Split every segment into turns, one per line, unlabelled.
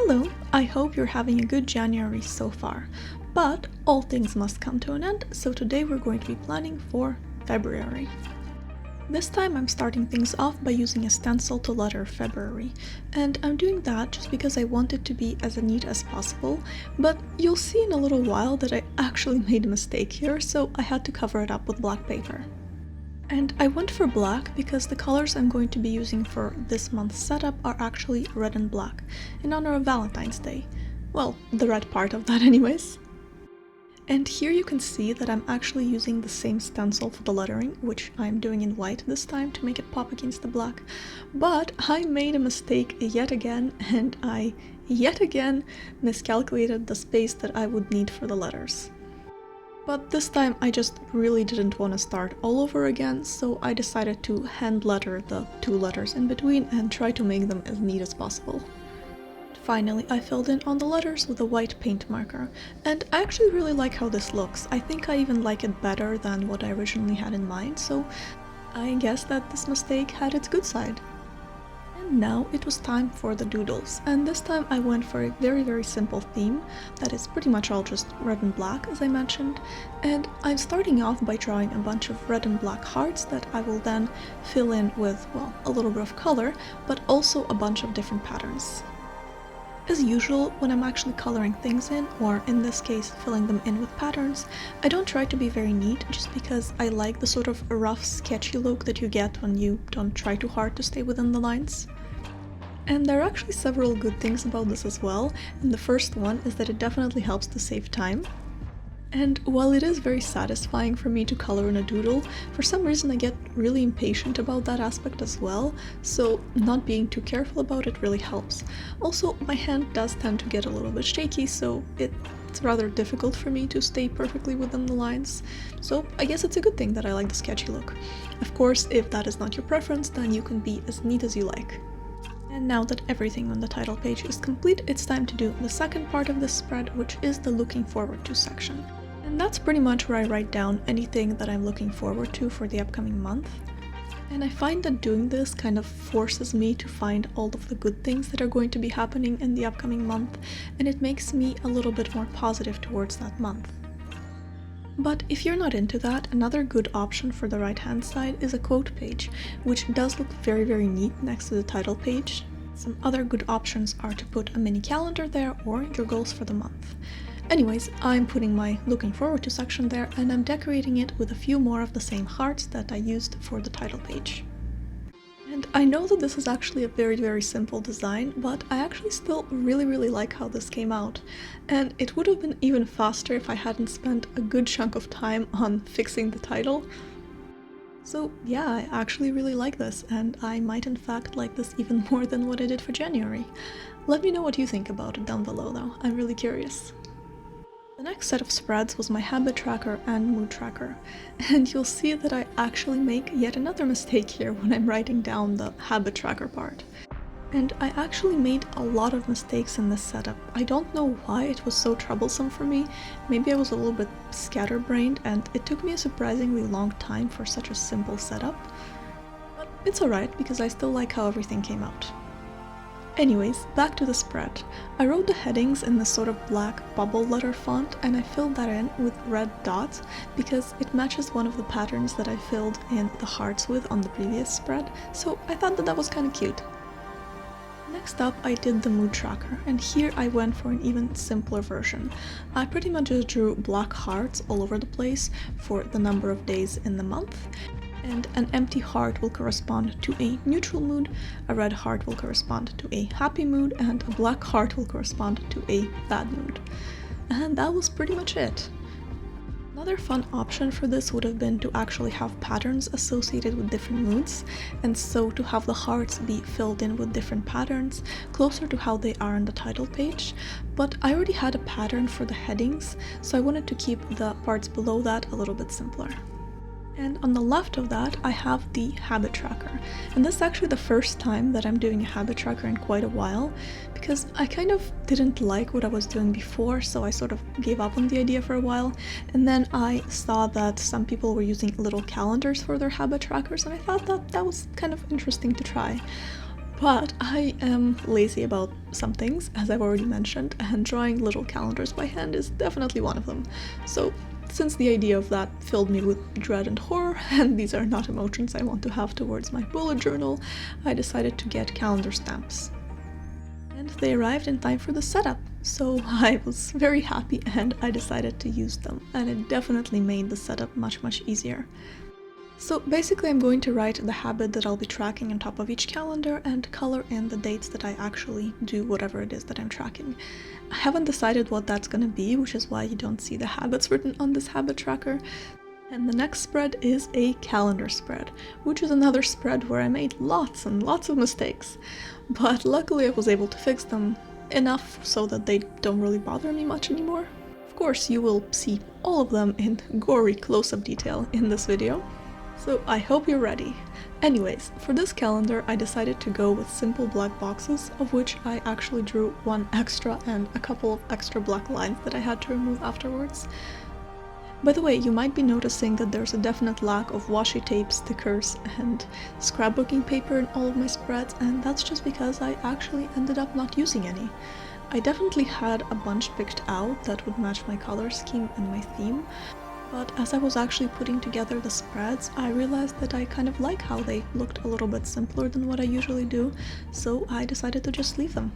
Hello, I hope you're having a good January so far, but all things must come to an end, so today we're going to be planning for February. This time I'm starting things off by using a stencil to letter February, and I'm doing that just because I want it to be as neat as possible, but you'll see in a little while that I actually made a mistake here, so I had to cover it up with black paper. And I went for black because the colors I'm going to be using for this month's setup are actually red and black, in honor of Valentine's Day. Well, the red part of that anyways. And here you can see that I'm actually using the same stencil for the lettering, which I'm doing in white this time to make it pop against the black. But I made a mistake yet again, and I yet again miscalculated the space that I would need for the letters. But this time I just really didn't want to start all over again, so I decided to hand letter the two letters in between and try to make them as neat as possible. Finally, I filled in on the letters with a white paint marker, and I actually really like how this looks. I think I even like it better than what I originally had in mind, so I guess that this mistake had its good side. And now it was time for the doodles, and this time I went for a very simple theme that is pretty much all just red and black, as I mentioned, and I'm starting off by drawing a bunch of red and black hearts that I will then fill in with, well, a little bit of color, but also a bunch of different patterns. As usual, when I'm actually coloring things in, or in this case filling them in with patterns, I don't try to be very neat just because I like the sort of rough, sketchy look that you get when you don't try too hard to stay within the lines. And there are actually several good things about this as well, and the first one is that it definitely helps to save time. And while it is very satisfying for me to color in a doodle, for some reason I get really impatient about that aspect as well, so not being too careful about it really helps. Also, my hand does tend to get a little bit shaky, so it's rather difficult for me to stay perfectly within the lines, so I guess it's a good thing that I like the sketchy look. Of course, if that is not your preference, then you can be as neat as you like. And now that everything on the title page is complete, it's time to do the second part of this spread, which is the looking forward to section. And that's pretty much where I write down anything that I'm looking forward to for the upcoming month. And I find that doing this kind of forces me to find all of the good things that are going to be happening in the upcoming month, and it makes me a little bit more positive towards that month. But if you're not into that, another good option for the right-hand side is a quote page, which does look very neat next to the title page. Some other good options are to put a mini calendar there or your goals for the month. Anyways, I'm putting my looking forward to section there, and I'm decorating it with a few more of the same hearts that I used for the title page. And I know that this is actually a very simple design, but I actually still really like how this came out. And it would have been even faster if I hadn't spent a good chunk of time on fixing the title. So yeah, I actually really like this, and I might in fact like this even more than what I did for January. Let me know what you think about it down below though, I'm really curious. The next set of spreads was my habit tracker and mood tracker, and you'll see that I actually make yet another mistake here when I'm writing down the habit tracker part. And I actually made a lot of mistakes in this setup. I don't know why it was so troublesome for me. Maybe I was a little bit scatterbrained and it took me a surprisingly long time for such a simple setup. But it's alright because I still like how everything came out. Anyways, back to the spread. I wrote the headings in this sort of black bubble letter font, and I filled that in with red dots because it matches one of the patterns that I filled in the hearts with on the previous spread, so I thought that was kind of cute. Next up, I did the mood tracker, and here I went for an even simpler version. I pretty much just drew black hearts all over the place for the number of days in the month, and an empty heart will correspond to a neutral mood, a red heart will correspond to a happy mood, and a black heart will correspond to a bad mood. And that was pretty much it. Another fun option for this would have been to actually have patterns associated with different moods, and so to have the hearts be filled in with different patterns, closer to how they are on the title page, but I already had a pattern for the headings, so I wanted to keep the parts below that a little bit simpler. And on the left of that, I have the habit tracker. And this is actually the first time that I'm doing a habit tracker in quite a while, because I kind of didn't like what I was doing before, so I sort of gave up on the idea for a while. And then I saw that some people were using little calendars for their habit trackers, and I thought that that was kind of interesting to try. But I am lazy about some things, as I've already mentioned, and drawing little calendars by hand is definitely one of them. So since the idea of that filled me with dread and horror, and these are not emotions I want to have towards my bullet journal, I decided to get calendar stamps. And they arrived in time for the setup, so I was very happy and I decided to use them, and it definitely made the setup much easier. So basically I'm going to write the habit that I'll be tracking on top of each calendar and color in the dates that I actually do whatever it is that I'm tracking. I haven't decided what that's gonna be, which is why you don't see the habits written on this habit tracker. And the next spread is a calendar spread, which is another spread where I made lots and lots of mistakes. But luckily I was able to fix them enough so that they don't really bother me much anymore. Of course, you will see all of them in gory close-up detail in this video. So I hope you're ready. Anyways, for this calendar I decided to go with simple black boxes, of which I actually drew one extra and a couple of extra black lines that I had to remove afterwards. By the way, you might be noticing that there's a definite lack of washi tape, stickers, and scrapbooking paper in all of my spreads, and that's just because I actually ended up not using any. I definitely had a bunch picked out that would match my color scheme and my theme, but as I was actually putting together the spreads, I realized that I kind of like how they looked a little bit simpler than what I usually do, so I decided to just leave them.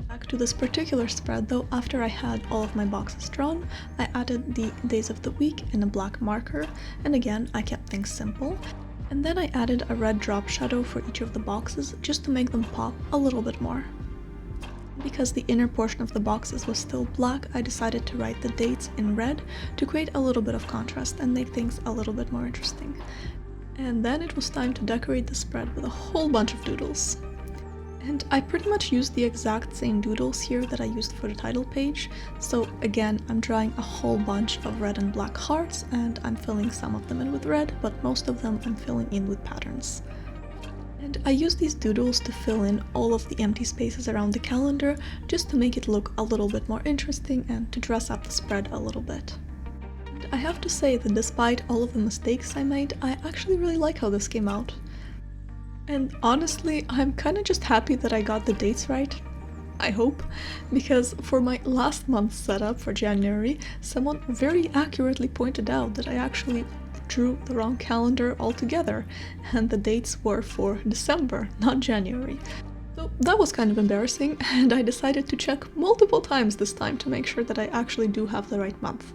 Back to this particular spread though, after I had all of my boxes drawn, I added the days of the week in a black marker, and again I kept things simple. And then I added a red drop shadow for each of the boxes just to make them pop a little bit more. Because the inner portion of the boxes was still black, I decided to write the dates in red to create a little bit of contrast and make things a little bit more interesting. And then it was time to decorate the spread with a whole bunch of doodles. And I pretty much used the exact same doodles here that I used for the title page, so again I'm drawing a whole bunch of red and black hearts, and I'm filling some of them in with red, but most of them I'm filling in with patterns. And I use these doodles to fill in all of the empty spaces around the calendar, just to make it look a little bit more interesting and to dress up the spread a little bit. And I have to say that despite all of the mistakes I made, I actually really like how this came out. And honestly, I'm kinda just happy that I got the dates right. I hope, because for my last month's setup for January, someone very accurately pointed out that I actually drew the wrong calendar altogether, and the dates were for December, not January. So that was kind of embarrassing, and I decided to check multiple times this time to make sure that I actually do have the right month.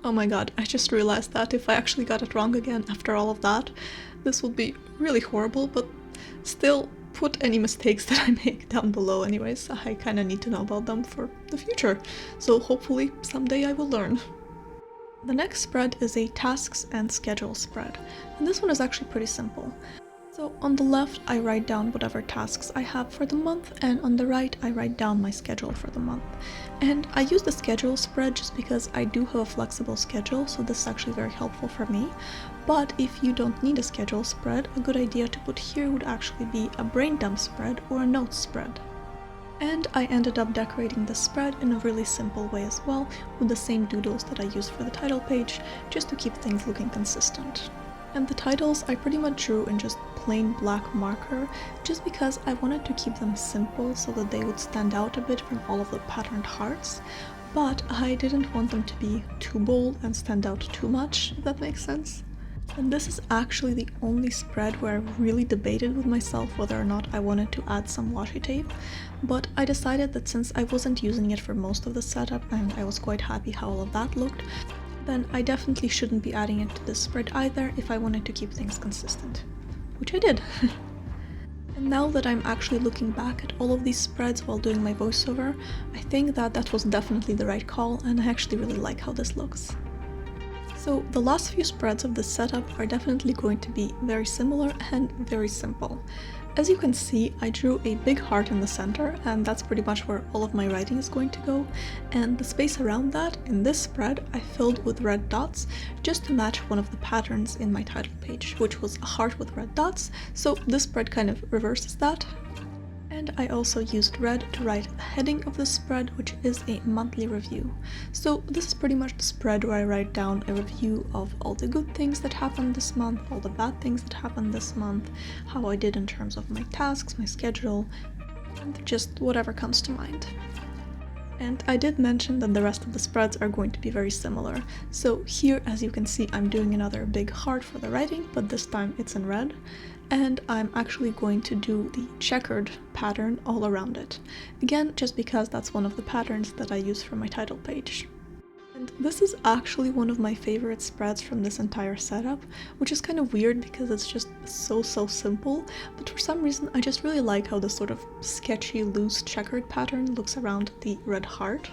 Oh my god, I just realized that if I actually got it wrong again after all of that, this would be really horrible, but still, put any mistakes that I make down below anyways. I kinda need to know about them for the future, so hopefully someday I will learn. The next spread is a tasks and schedule spread, and this one is actually pretty simple. So on the left I write down whatever tasks I have for the month, and on the right I write down my schedule for the month. And I use the schedule spread just because I do have a flexible schedule, so this is actually very helpful for me. But if you don't need a schedule spread, a good idea to put here would actually be a brain dump spread or a notes spread. And I ended up decorating the spread in a really simple way as well, with the same doodles that I used for the title page, just to keep things looking consistent. And the titles I pretty much drew in just plain black marker, just because I wanted to keep them simple so that they would stand out a bit from all of the patterned hearts, but I didn't want them to be too bold and stand out too much, if that makes sense. And this is actually the only spread where I really debated with myself whether or not I wanted to add some washi tape, but I decided that since I wasn't using it for most of the setup and I was quite happy how all of that looked, then I definitely shouldn't be adding it to this spread either if I wanted to keep things consistent. Which I did. And now that I'm actually looking back at all of these spreads while doing my voiceover, I think that that was definitely the right call, and I actually really like how this looks. So the last few spreads of this setup are definitely going to be very similar and very simple. As you can see, I drew a big heart in the center, and that's pretty much where all of my writing is going to go, and the space around that, in this spread, I filled with red dots, just to match one of the patterns in my title page, which was a heart with red dots, so this spread kind of reverses that. And I also used red to write the heading of the spread, which is a monthly review. So this is pretty much the spread where I write down a review of all the good things that happened this month, all the bad things that happened this month, how I did in terms of my tasks, my schedule, and just whatever comes to mind. And I did mention that the rest of the spreads are going to be very similar. So here, as you can see, I'm doing another big heart for the writing, but this time it's in red. And I'm actually going to do the checkered pattern all around it. Again, just because that's one of the patterns that I use for my title page. And this is actually one of my favorite spreads from this entire setup, which is kind of weird because it's just so simple, but for some reason I just really like how the sort of sketchy, loose, checkered pattern looks around the red heart.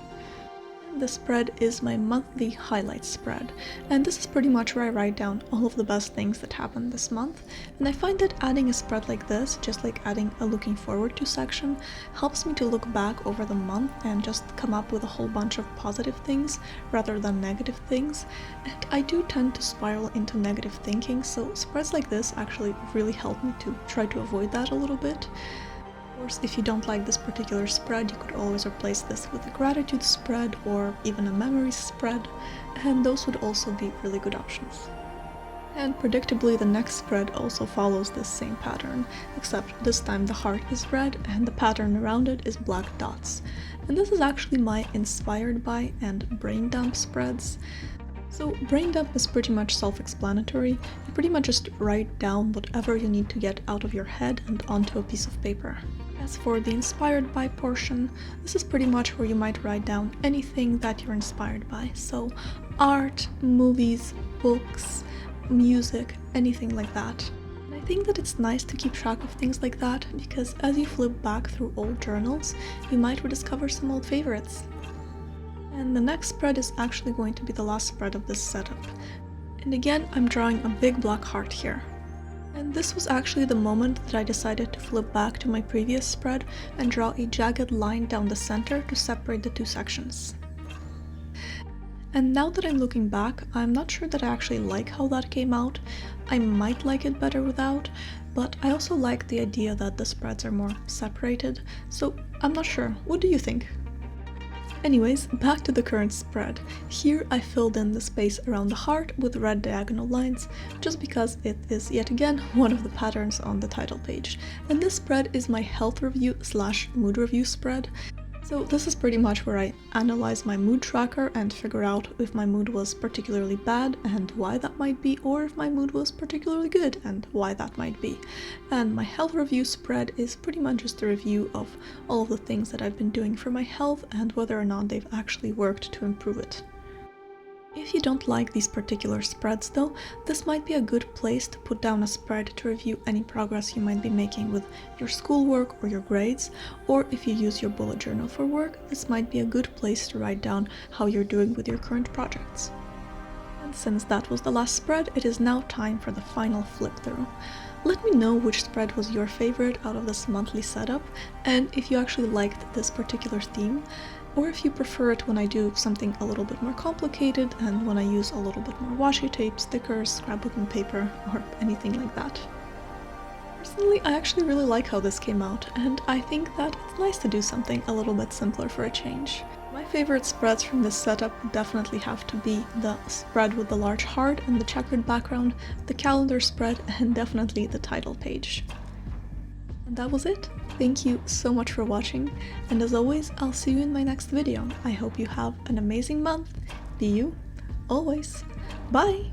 The spread is my monthly highlights spread, and this is pretty much where I write down all of the best things that happened this month, and I find that adding a spread like this, just like adding a looking forward to section, helps me to look back over the month and just come up with a whole bunch of positive things rather than negative things, and I do tend to spiral into negative thinking, so spreads like this actually really help me to try to avoid that a little bit. Of course, if you don't like this particular spread, you could always replace this with a gratitude spread or even a memories spread, and those would also be really good options. And predictably, the next spread also follows this same pattern, except this time the heart is red and the pattern around it is black dots. And this is actually my inspired by and brain dump spreads. So brain dump is pretty much self-explanatory. You pretty much just write down whatever you need to get out of your head and onto a piece of paper. As for the inspired by portion, this is pretty much where you might write down anything that you're inspired by. So art, movies, books, music, anything like that. And I think that it's nice to keep track of things like that because as you flip back through old journals, you might rediscover some old favorites. And the next spread is actually going to be the last spread of this setup. And again, I'm drawing a big black heart here. And this was actually the moment that I decided to flip back to my previous spread and draw a jagged line down the center to separate the two sections. And now that I'm looking back, I'm not sure that I actually like how that came out. I might like it better without, but I also like the idea that the spreads are more separated, so I'm not sure. What do you think? Anyways, back to the current spread. Here I filled in the space around the heart with red diagonal lines, just because it is yet again one of the patterns on the title page. And this spread is my health review / mood review spread. So this is pretty much where I analyze my mood tracker and figure out if my mood was particularly bad and why that might be, or if my mood was particularly good and why that might be. And my health review spread is pretty much just a review of all of the things that I've been doing for my health and whether or not they've actually worked to improve it. If you don't like these particular spreads though, this might be a good place to put down a spread to review any progress you might be making with your schoolwork or your grades, or if you use your bullet journal for work, this might be a good place to write down how you're doing with your current projects. And since that was the last spread, it is now time for the final flip through. Let me know which spread was your favorite out of this monthly setup, and if you actually liked this particular theme, or if you prefer it when I do something a little bit more complicated and when I use a little bit more washi tape, stickers, scrapbooking paper, or anything like that. Personally, I actually really like how this came out, and I think that it's nice to do something a little bit simpler for a change. My favorite spreads from this setup definitely have to be the spread with the large heart and the checkered background, the calendar spread, and definitely the title page. And that was it. Thank you so much for watching, and as always, I'll see you in my next video. I hope you have an amazing month. Be you, always. Bye!